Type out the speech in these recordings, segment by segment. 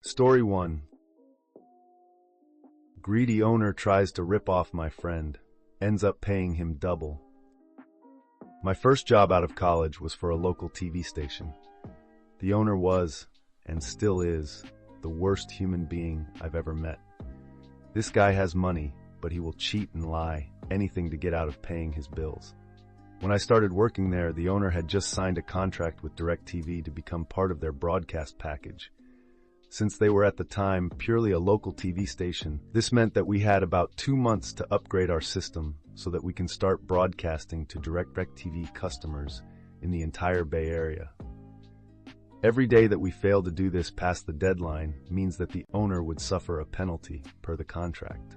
Story 1. Greedy owner tries to rip off my friend, ends up paying him double. My first job out of college was for a local TV station. The owner was, and still is, the worst human being I've ever met. This guy has money, but he will cheat and lie, anything to get out of paying his bills. When I started working there, the owner had just signed a contract with DirecTV to become part of their broadcast package. Since they were at the time purely a local TV station, this meant that we had about 2 months to upgrade our system so that we can start broadcasting to DirecTV customers in the entire Bay Area. Every day that we failed to do this past the deadline means that the owner would suffer a penalty per the contract.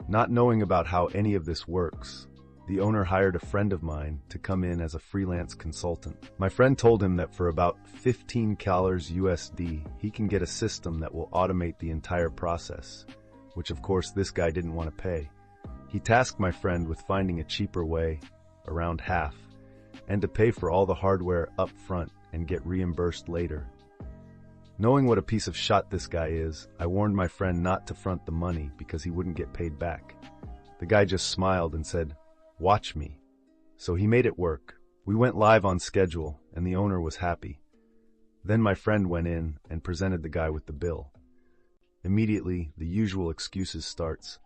Not knowing about how any of this works, the owner hired a friend of mine to come in as a freelance consultant. My friend told him that for about $15 USD, he can get a system that will automate the entire process, which of course this guy didn't want to pay. He tasked my friend with finding a cheaper way, around half, and to pay for all the hardware up front and get reimbursed later. Knowing what a piece of shit this guy is, I warned my friend not to front the money because he wouldn't get paid back. The guy just smiled and said, "Watch me." So he made it work. We went live on schedule, and the owner was happy. Then my friend went in and presented the guy with the bill. Immediately, the usual excuses starts.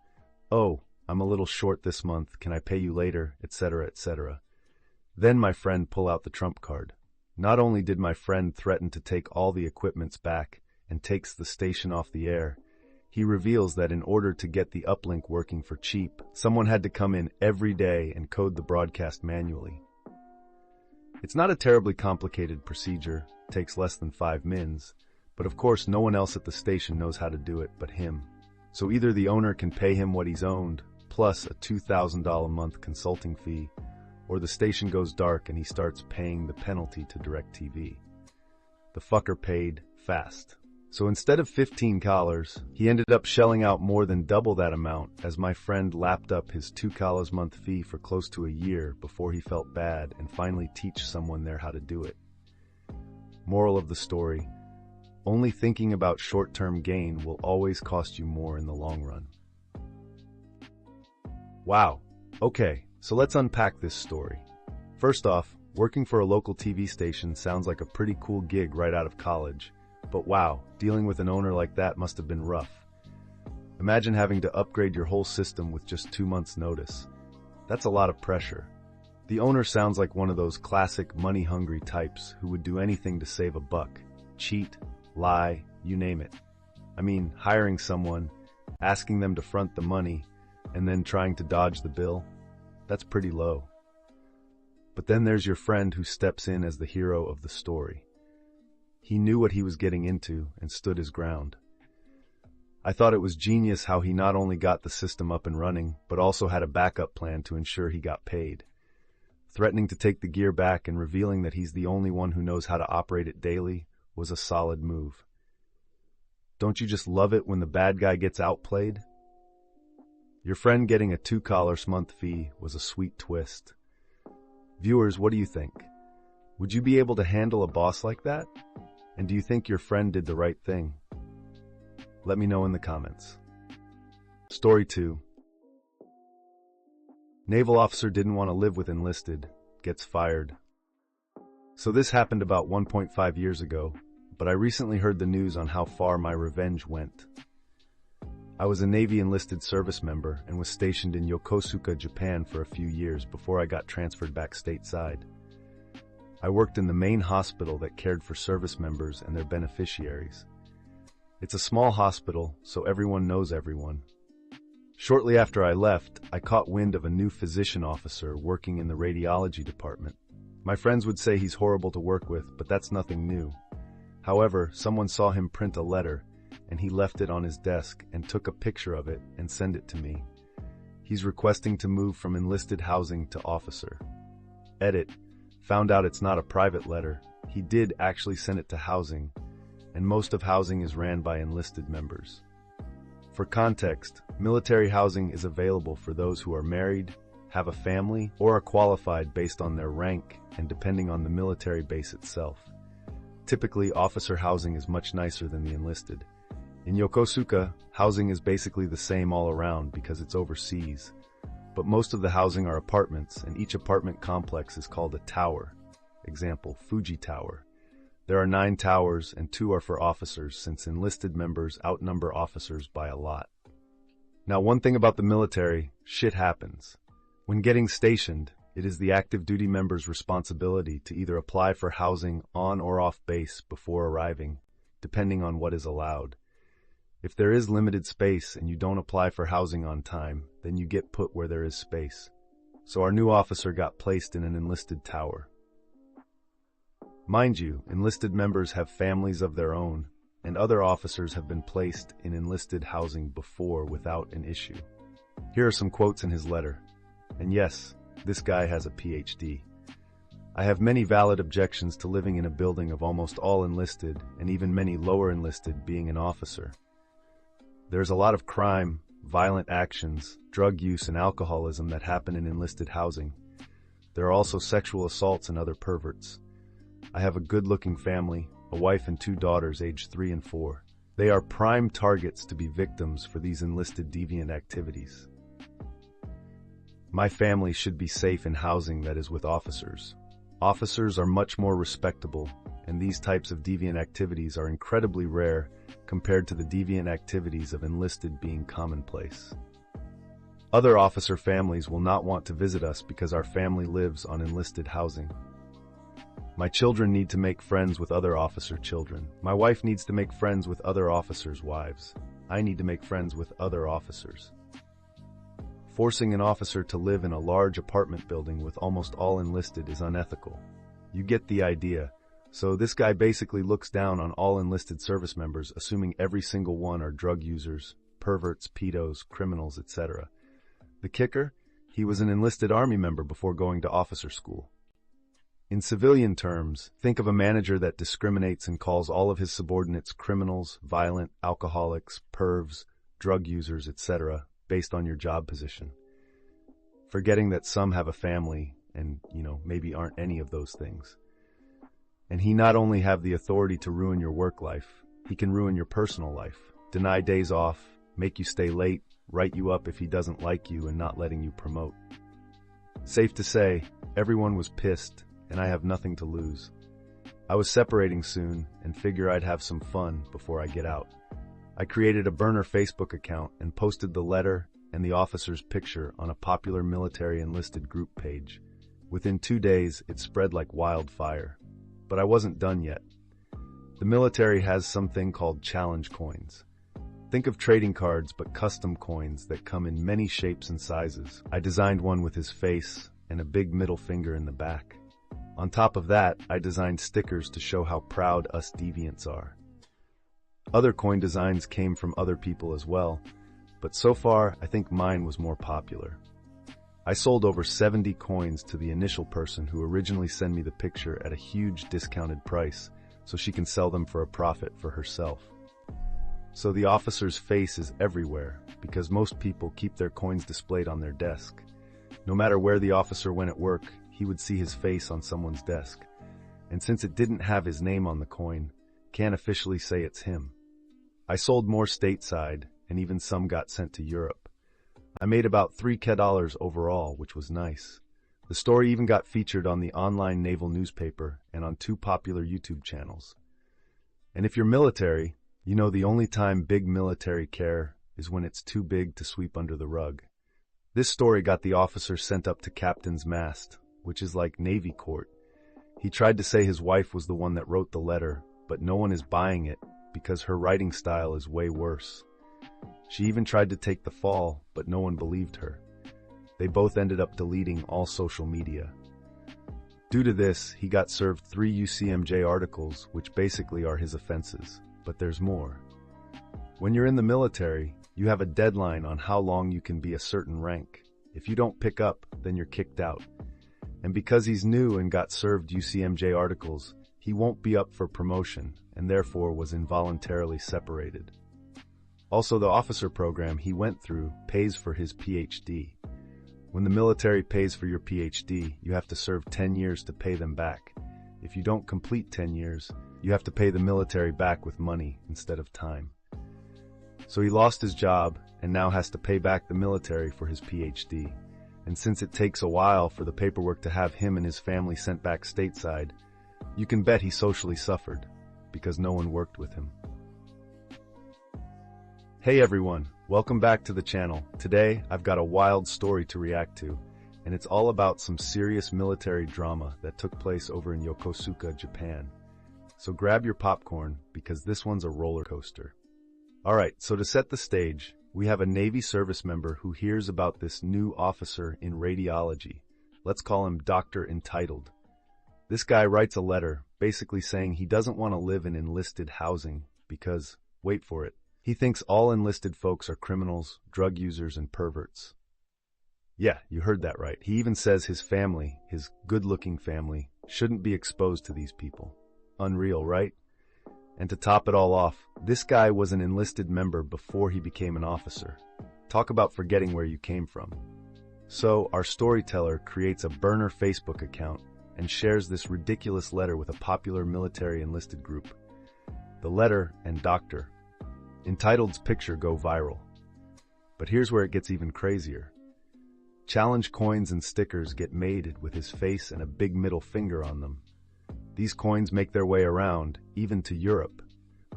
"Oh, I'm a little short this month, can I pay you later," etc., etc. Then my friend pull out the trump card. Not only did my friend threaten to take all the equipments back and takes the station off the air, he reveals that in order to get the uplink working for cheap, someone had to come in every day and code the broadcast manually. It's not a terribly complicated procedure, takes less than 5 mins, but of course no one else at the station knows how to do it but him. So either the owner can pay him what he's owed, plus a $2,000 a month consulting fee, or the station goes dark and he starts paying the penalty to DirecTV. The fucker paid fast. So instead of $15, he ended up shelling out more than double that amount as my friend lapped up his $2 month fee for close to a year before he felt bad and finally teach someone there how to do it. Moral of the story, only thinking about short-term gain will always cost you more in the long run. Wow. Okay, so let's unpack this story. First off, working for a local TV station sounds like a pretty cool gig right out of college. But wow, dealing with an owner like that must have been rough. Imagine having to upgrade your whole system with just 2 months' notice. That's a lot of pressure. The owner sounds like one of those classic money-hungry types who would do anything to save a buck. Cheat, lie, you name it. I mean, hiring someone, asking them to front the money, and then trying to dodge the bill, that's pretty low. But then there's your friend who steps in as the hero of the story. He knew what he was getting into and stood his ground. I thought it was genius how he not only got the system up and running, but also had a backup plan to ensure he got paid. Threatening to take the gear back and revealing that he's the only one who knows how to operate it daily was a solid move. Don't you just love it when the bad guy gets outplayed? Your friend getting a $2 month fee was a sweet twist. Viewers, what do you think? Would you be able to handle a boss like that? And do you think your friend did the right thing? Let me know in the comments. Story 2. Naval officer didn't want to live with enlisted, gets fired. So this happened about 1.5 years ago, but I recently heard the news on how far my revenge went. I was a Navy enlisted service member and was stationed in Yokosuka, Japan for a few years before I got transferred back stateside. I worked in the main hospital that cared for service members and their beneficiaries. It's a small hospital, so everyone knows everyone. Shortly after I left, I caught wind of a new physician officer working in the radiology department. My friends would say he's horrible to work with, but that's nothing new. However, someone saw him print a letter, and he left it on his desk and took a picture of it and sent it to me. He's requesting to move from enlisted housing to officer. Edit. Found out it's not a private letter. He did actually send it to housing, and most of housing is ran by enlisted members. For context, military housing is available for those who are married, have a family, or are qualified based on their rank and depending on the military base itself. Typically, officer housing is much nicer than the enlisted. In Yokosuka, housing is basically the same all around because it's overseas. But most of the housing are apartments, and each apartment complex is called a tower. Example, Fuji Tower. There are 9 towers, and 2 are for officers, since enlisted members outnumber officers by a lot. Now, one thing about the military, shit happens. When getting stationed, it is the active duty member's responsibility to either apply for housing on or off base before arriving, depending on what is allowed. If there is limited space and you don't apply for housing on time, then you get put where there is space. So our new officer got placed in an enlisted tower. Mind you, enlisted members have families of their own, and other officers have been placed in enlisted housing before without an issue. Here are some quotes in his letter. And yes, this guy has a PhD. I have many valid objections to living in a building of almost all enlisted, and even many lower enlisted being an officer. There's a lot of crime, violent actions, drug use, and alcoholism that happen in enlisted housing. There are also sexual assaults and other perverts. I have a good-looking family, a wife and 2 daughters aged 3 and 4. They are prime targets to be victims for these enlisted deviant activities. My family should be safe in housing that is with officers. Officers are much more respectable, and these types of deviant activities are incredibly rare compared to the deviant activities of enlisted being commonplace. Other officer families will not want to visit us because our family lives on enlisted housing. My children need to make friends with other officer children. My wife needs to make friends with other officers' wives. I need to make friends with other officers. Forcing an officer to live in a large apartment building with almost all enlisted is unethical. You get the idea. So this guy basically looks down on all enlisted service members, assuming every single one are drug users, perverts, pedos, criminals, etc. The kicker? He was an enlisted army member before going to officer school. In civilian terms, think of a manager that discriminates and calls all of his subordinates criminals, violent, alcoholics, pervs, drug users, etc., based on your job position. Forgetting that some have a family and, maybe aren't any of those things. And he not only have the authority to ruin your work life, he can ruin your personal life, deny days off, make you stay late, write you up if he doesn't like you and not letting you promote. Safe to say, everyone was pissed, and I have nothing to lose. I was separating soon and figure I'd have some fun before I get out. I created a burner Facebook account and posted the letter and the officer's picture on a popular military enlisted group page. Within 2 days, it spread like wildfire. But I wasn't done yet. The military has something called challenge coins. Think of trading cards but custom coins that come in many shapes and sizes. I designed one with his face and a big middle finger in the back. On top of that, I designed stickers to show how proud us deviants are. Other coin designs came from other people as well, but so far I think mine was more popular. I sold over 70 coins to the initial person who originally sent me the picture at a huge discounted price so she can sell them for a profit for herself. So the officer's face is everywhere because most people keep their coins displayed on their desk. No matter where the officer went at work, he would see his face on someone's desk. And since it didn't have his name on the coin, can't officially say it's him. I sold more stateside, and even some got sent to Europe. I made about $3,000 overall, which was nice. The story even got featured on the online naval newspaper and on 2 popular YouTube channels. And if you're military, you know the only time big military care is when it's too big to sweep under the rug. This story got the officer sent up to captain's mast, which is like Navy court. He tried to say his wife was the one that wrote the letter, but no one is buying it because her writing style is way worse. She even tried to take the fall, but no one believed her. They both ended up deleting all social media. Due to this, he got served 3 UCMJ articles, which basically are his offenses. But there's more. When you're in the military, you have a deadline on how long you can be a certain rank. If you don't pick up, then you're kicked out. And because he's new and got served UCMJ articles, he won't be up for promotion and therefore was involuntarily separated. Also, the officer program he went through pays for his PhD. When the military pays for your PhD, you have to serve 10 years to pay them back. If you don't complete 10 years, You have to pay the military back with money instead of time. So he lost his job and now has to pay back the military for his PhD. And since it takes a while for the paperwork to have him and his family sent back stateside, you can bet he socially suffered because no one worked with him. Hey everyone, welcome back to the channel. Today, I've got a wild story to react to, and it's all about some serious military drama that took place over in Yokosuka, Japan. So grab your popcorn because this one's a roller coaster. Alright, so to set the stage, we have a Navy service member who hears about this new officer in radiology. Let's call him Dr. Entitled. This guy writes a letter basically saying he doesn't want to live in enlisted housing because, wait for it, he thinks all enlisted folks are criminals, drug users, and perverts. Yeah, you heard that right. He even says his family, his good-looking family, shouldn't be exposed to these people. Unreal, right? And to top it all off, this guy was an enlisted member before he became an officer. Talk about forgetting where you came from. So, our storyteller creates a burner Facebook account and shares this ridiculous letter with a popular military enlisted group. The letter and Dr. Entitled's picture go viral. But here's where it gets even crazier. Challenge coins and stickers get made with his face and a big middle finger on them. These coins make their way around, even to Europe.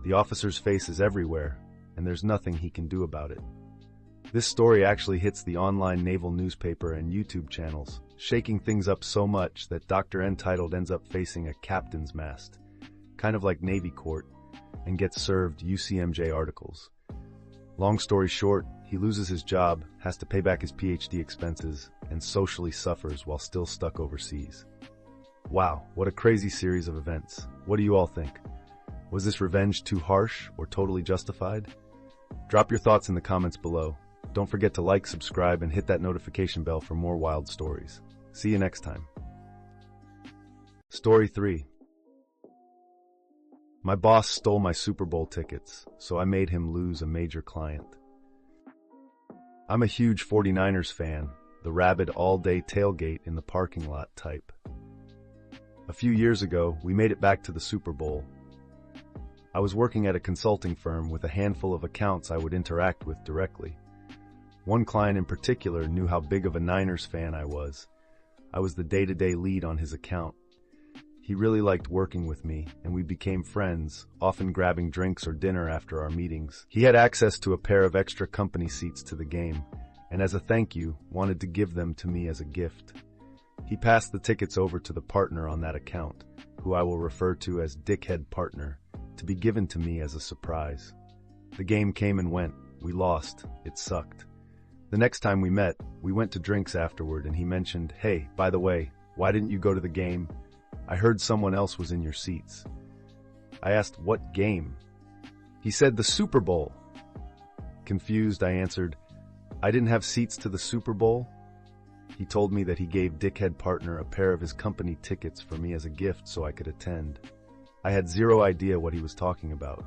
The officer's face is everywhere, and there's nothing he can do about it. This story actually hits the online naval newspaper and YouTube channels, shaking things up so much that Dr. Entitled ends up facing a captain's mast, kind of like Navy court, and gets served UCMJ articles. Long story short, he loses his job, has to pay back his PhD expenses, and socially suffers while still stuck overseas. Wow, what a crazy series of events. What do you all think? Was this revenge too harsh or totally justified? Drop your thoughts in the comments below. Don't forget to like, subscribe, and hit that notification bell for more wild stories. See you next time. Story 3. My boss stole my Super Bowl tickets, so I made him lose a major client. I'm a huge 49ers fan, the rabid all-day tailgate in the parking lot type. A few years ago, we made it back to the Super Bowl. I was working at a consulting firm with a handful of accounts I would interact with directly. One client in particular knew how big of a Niners fan I was. I was the day-to-day lead on his account. He really liked working with me, and we became friends, often grabbing drinks or dinner after our meetings. He had access to a pair of extra company seats to the game, and as a thank you, wanted to give them to me as a gift. He passed the tickets over to the partner on that account, who I will refer to as Dickhead Partner, to be given to me as a surprise. The game came and went. We lost. It sucked. The next time we met, we went to drinks afterward and he mentioned, "Hey, by the way, why didn't you go to the game? I heard someone else was in your seats." I asked, "What game?" He said, "The Super Bowl." Confused, I answered, "I didn't have seats to the Super Bowl?" He told me that he gave Dickhead Partner a pair of his company tickets for me as a gift so I could attend. I had zero idea what he was talking about.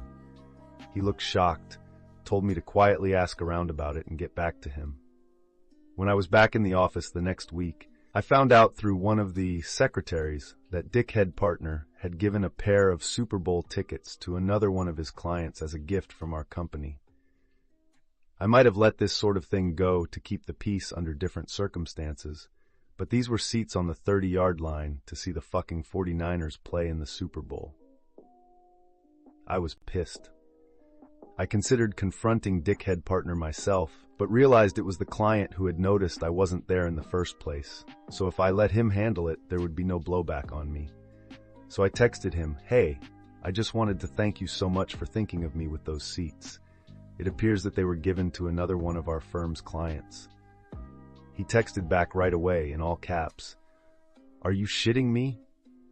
He looked shocked, told me to quietly ask around about it and get back to him. When I was back in the office the next week, I found out through one of the secretaries that Dickhead Partner had given a pair of Super Bowl tickets to another one of his clients as a gift from our company. I might have let this sort of thing go to keep the peace under different circumstances, but these were seats on the 30-yard line to see the fucking 49ers play in the Super Bowl. I was pissed. I considered confronting Dickhead Partner myself, but realized it was the client who had noticed I wasn't there in the first place, so if I let him handle it, there would be no blowback on me. So I texted him, "Hey, I just wanted to thank you so much for thinking of me with those seats. It appears that they were given to another one of our firm's clients." He texted back right away in all caps, "Are you shitting me?"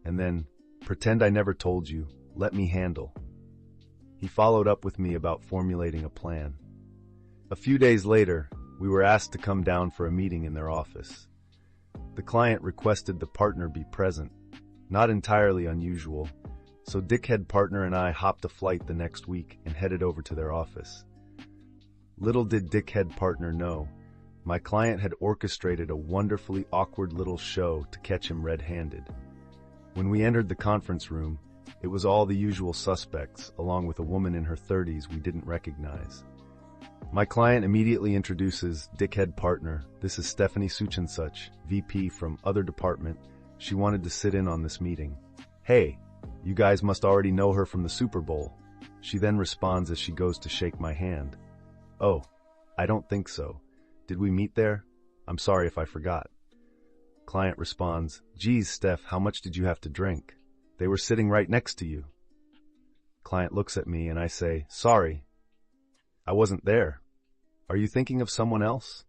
And then, "Pretend I never told you. Let me handle." He followed up with me about formulating a plan. A few days later, we were asked to come down for a meeting in their office. The client requested the partner be present, not entirely unusual, so Dickhead Partner and I hopped a flight the next week and headed over to their office. Little did Dickhead Partner know, my client had orchestrated a wonderfully awkward little show to catch him red-handed. When we entered the conference room, It was all the usual suspects, along with a woman in her 30s we didn't recognize. My client immediately introduces dickhead partner. This is Stephanie such and such, VP from other department. She wanted to sit in on this meeting. Hey, you guys must already know her from the Super Bowl. She then responds as she goes to shake my hand. Oh, I don't think so. Did we meet there? I'm sorry if I forgot. Client responds, geez, Steph, how much did you have to drink? They were sitting right next to you. Client looks at me and I say, sorry, I wasn't there. Are you thinking of someone else?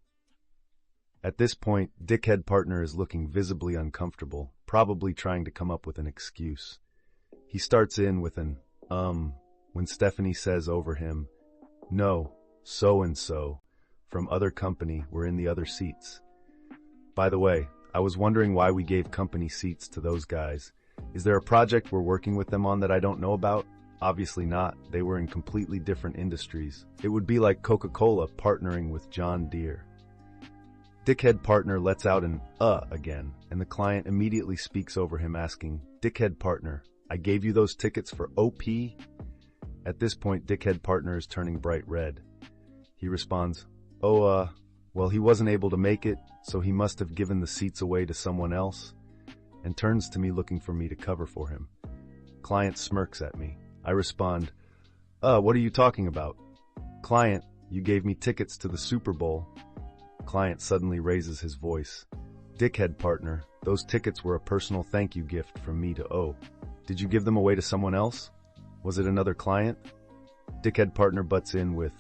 At this point, dickhead partner is looking visibly uncomfortable, probably trying to come up with an excuse. He starts in with an, when Stephanie says over him, no, so-and-so, from other company, were in the other seats. By the way, I was wondering why we gave company seats to those guys. Is there a project we're working with them on that I don't know about? Obviously not. They were in completely different industries. It would be like Coca-Cola partnering with John Deere. Dickhead partner lets out an again, and the client immediately speaks over him asking, dickhead partner, I gave you those tickets for OP? At this point, dickhead partner is turning bright red. He responds, well, he wasn't able to make it, so he must have given the seats away to someone else, and turns to me looking for me to cover for him. Client smirks at me. I respond, what are you talking about? Client, you gave me tickets to the Super Bowl. Client suddenly raises his voice. Dickhead partner, those tickets were a personal thank you gift from me to O. Did you give them away to someone else? Was it another client? Dickhead partner butts in with,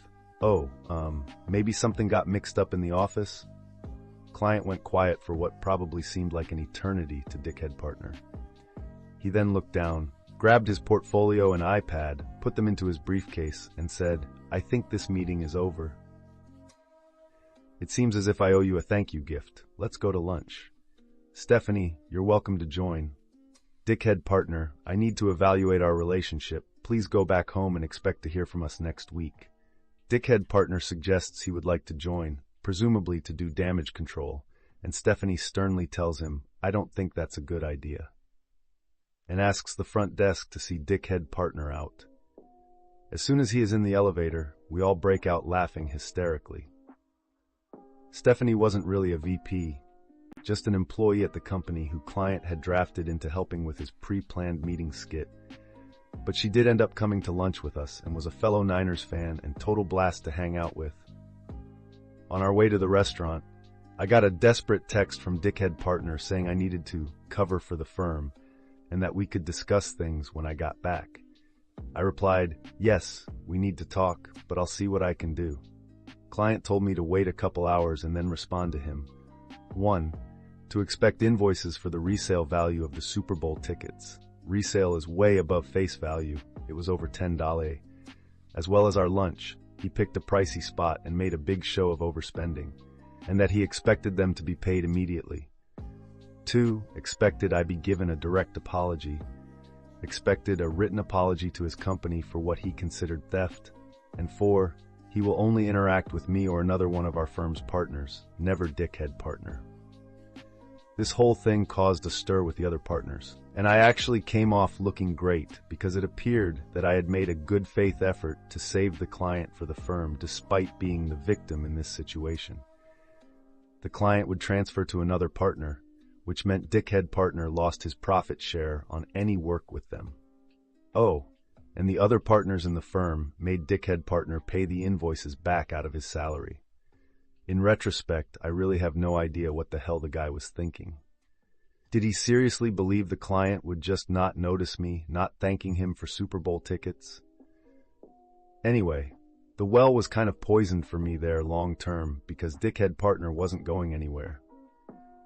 maybe something got mixed up in the office? Client went quiet for what probably seemed like an eternity to dickhead partner. He then looked down, grabbed his portfolio and iPad, put them into his briefcase, and said, I think this meeting is over. It seems as if I owe you a thank you gift. Let's go to lunch. Stephanie, you're welcome to join. Dickhead partner, I need to evaluate our relationship. Please go back home and expect to hear from us next week. Dickhead partner suggests he would like to join, presumably to do damage control, and Stephanie sternly tells him, I don't think that's a good idea, and asks the front desk to see dickhead partner out. As soon as he is in the elevator, we all break out laughing hysterically. Stephanie wasn't really a VP, just an employee at the company who client had drafted into helping with his pre-planned meeting skit. But she did end up coming to lunch with us and was a fellow Niners fan and total blast to hang out with. On our way to the restaurant, I got a desperate text from dickhead partner saying I needed to cover for the firm and that we could discuss things when I got back. I replied, yes, we need to talk, but I'll see what I can do. Client told me to wait a couple hours and then respond to him. 1. To expect invoices for the resale value of the Super Bowl tickets. Resale is way above face value. It was over $10. As well as our lunch. He picked a pricey spot and made a big show of overspending, and that he expected them to be paid immediately. 2. Expected I be given a direct apology. Expected a written apology to his company for what he considered theft. And 4. He will only interact with me or another one of our firm's partners, never dickhead partner. This whole thing caused a stir with the other partners, and I actually came off looking great because it appeared that I had made a good faith effort to save the client for the firm despite being the victim in this situation. The client would transfer to another partner, which meant dickhead partner lost his profit share on any work with them. Oh, and the other partners in the firm made dickhead partner pay the invoices back out of his salary. In retrospect, I really have no idea what the hell the guy was thinking. Did he seriously believe the client would just not notice me, not thanking him for Super Bowl tickets? Anyway, the well was kind of poisoned for me there long term because dickhead partner wasn't going anywhere.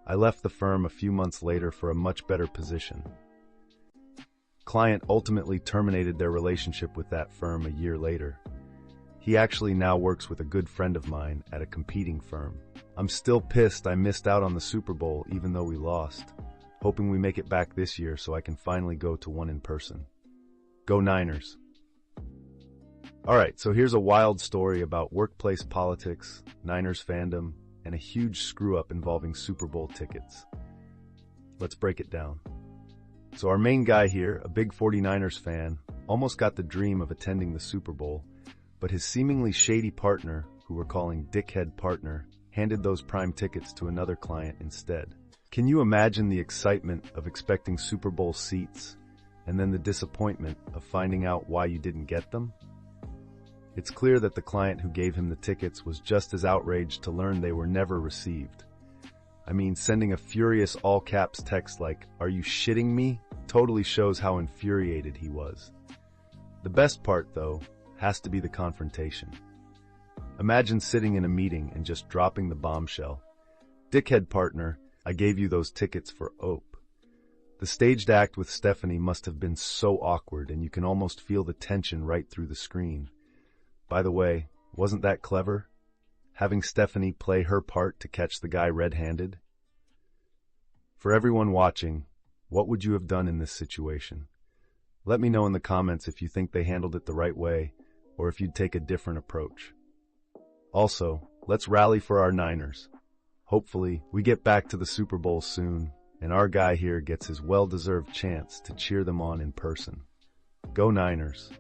I left the firm a few months later for a much better position. Client ultimately terminated their relationship with that firm a year later. He actually now works with a good friend of mine at a competing firm. I'm still pissed I missed out on the Super Bowl even though we lost, hoping we make it back this year so I can finally go to one in person. Go Niners! Alright, so here's a wild story about workplace politics, Niners fandom, and a huge screw-up involving Super Bowl tickets. Let's break it down. So our main guy here, a big 49ers fan, almost got the dream of attending the Super Bowl, but his seemingly shady partner, who we're calling Dickhead Partner, handed those prime tickets to another client instead. Can you imagine the excitement of expecting Super Bowl seats and then the disappointment of finding out why you didn't get them? It's clear that the client who gave him the tickets was just as outraged to learn they were never received. I mean, sending a furious all-caps text like, "Are you shitting me?" totally shows how infuriated he was. The best part, though, has to be the confrontation. Imagine sitting in a meeting and just dropping the bombshell. "Dickhead Partner, I gave you those tickets for OPE." The staged act with Stephanie must have been so awkward, and you can almost feel the tension right through the screen. By the way, wasn't that clever? Having Stephanie play her part to catch the guy red-handed? For everyone watching, what would you have done in this situation? Let me know in the comments if you think they handled it the right way, or if you'd take a different approach. Also, let's rally for our Niners. Hopefully, we get back to the Super Bowl soon, and our guy here gets his well-deserved chance to cheer them on in person. Go Niners!